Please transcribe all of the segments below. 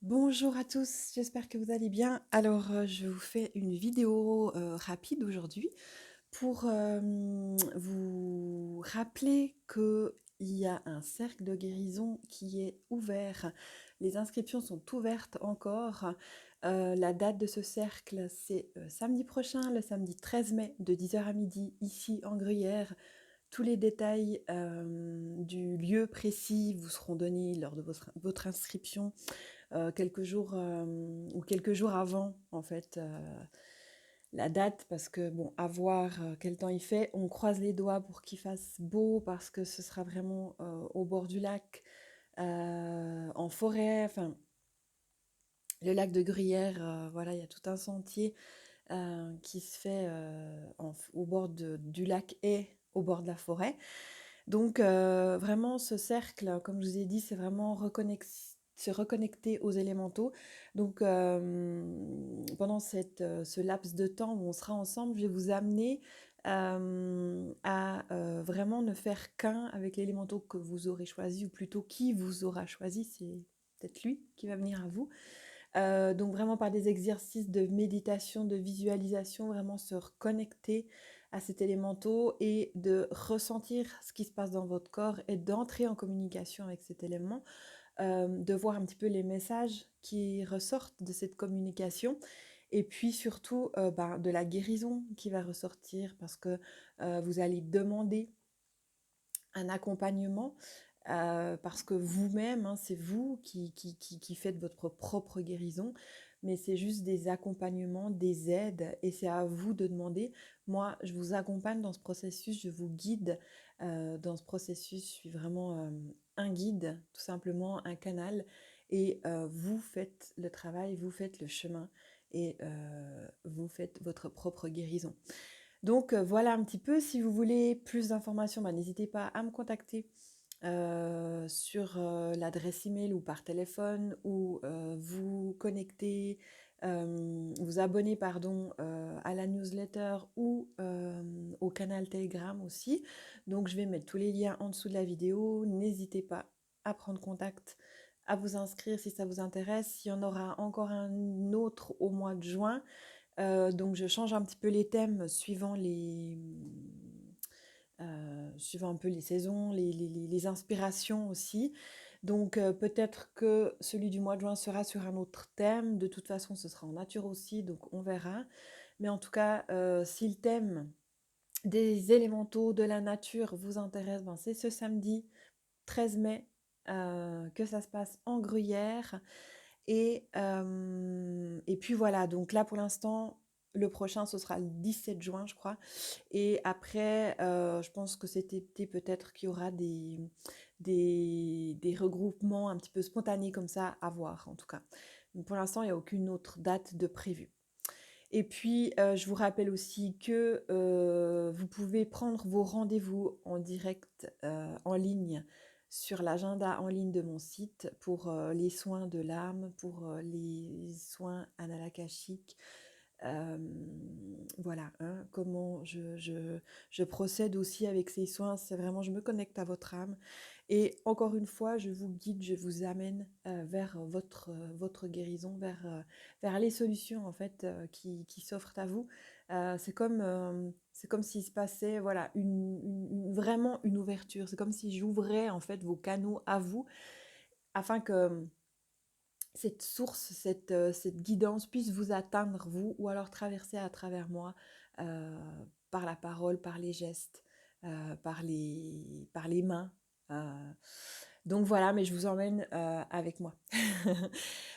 Bonjour à tous, j'espère que vous allez bien. Alors, je vous fais une vidéo rapide aujourd'hui pour vous rappeler qu'il y a un cercle de guérison qui est ouvert. Les inscriptions sont ouvertes encore. La date de ce cercle, c'est samedi prochain, le samedi 13 mai, de 10h à midi, ici en Gruyère. Tous les détails du lieu précis vous seront donnés lors de votre inscription quelques jours ou quelques jours avant en fait la date parce que bon à voir quel temps il fait. On croise les doigts pour qu'il fasse beau parce que ce sera vraiment au bord du lac, en forêt. Enfin, le lac de Gruyère, voilà, il y a tout un sentier qui se fait au bord du lac et au bord de la forêt. Donc vraiment ce cercle, comme je vous ai dit, c'est vraiment se reconnecter aux élémentaux. Donc pendant ce laps de temps où on sera ensemble, je vais vous amener à vraiment ne faire qu'un avec l'élémentaux que vous aurez choisi, ou plutôt qui vous aura choisi, c'est peut-être lui qui va venir à vous. Donc vraiment par des exercices de méditation, de visualisation, vraiment se reconnecter à cet élémentaux et de ressentir ce qui se passe dans votre corps et d'entrer en communication avec cet élément, de voir un petit peu les messages qui ressortent de cette communication et puis surtout de la guérison qui va ressortir parce que vous allez demander un accompagnement parce que vous-même, hein, c'est vous qui faites votre propre guérison, mais c'est juste des accompagnements, des aides, et c'est à vous de demander. Moi, je vous accompagne dans ce processus, je vous guide dans ce processus, je suis vraiment un guide, tout simplement un canal, et vous faites le travail, vous faites le chemin, et vous faites votre propre guérison. Donc voilà un petit peu, si vous voulez plus d'informations, n'hésitez pas à me contacter sur l'adresse email ou par téléphone, ou vous connecter, vous abonner pardon, à la newsletter ou au canal Telegram aussi. Donc je vais mettre tous les liens en dessous de la vidéo. N'hésitez pas à prendre contact, à vous inscrire si ça vous intéresse. Il y en aura encore un autre au mois de juin. Donc je change un petit peu les thèmes suivant un peu les saisons, les inspirations aussi. Donc peut-être que celui du mois de juin sera sur un autre thème. De toute façon, ce sera en nature aussi, donc on verra. Mais en tout cas, si le thème des élémentaux de la nature vous intéresse, c'est ce samedi 13 mai que ça se passe en Gruyère. Et puis voilà, donc là pour l'instant, le prochain ce sera le 17 juin, je crois. Et après, je pense que cet été peut-être qu'il y aura des regroupements un petit peu spontanés comme ça à voir en tout cas. Donc pour l'instant, il n'y a aucune autre date de prévue. Et puis, je vous rappelle aussi que vous pouvez prendre vos rendez-vous en direct, en ligne, sur l'agenda en ligne de mon site pour les soins de l'âme, pour les soins analakashiques. Voilà, hein, comment je procède aussi avec ces soins, c'est vraiment, je me connecte à votre âme. Et encore une fois, je vous guide, je vous amène vers votre guérison, vers les solutions en fait qui s'offrent à vous. C'est comme s'il se passait voilà, vraiment une ouverture. C'est comme si j'ouvrais en fait vos canaux à vous afin que cette source, cette guidance puisse vous atteindre, vous, ou alors traverser à travers moi, par la parole, par les gestes, par les mains. euh. Donc voilà, mais je vous emmène avec moi.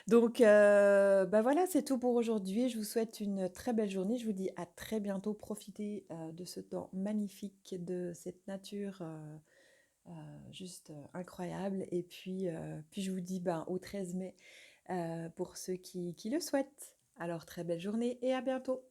Donc voilà, c'est tout pour aujourd'hui. Je vous souhaite une très belle journée. Je vous dis à très bientôt. Profitez de ce temps magnifique, de cette nature juste incroyable. Et puis je vous dis au 13 mai pour ceux qui le souhaitent. Alors très belle journée et à bientôt.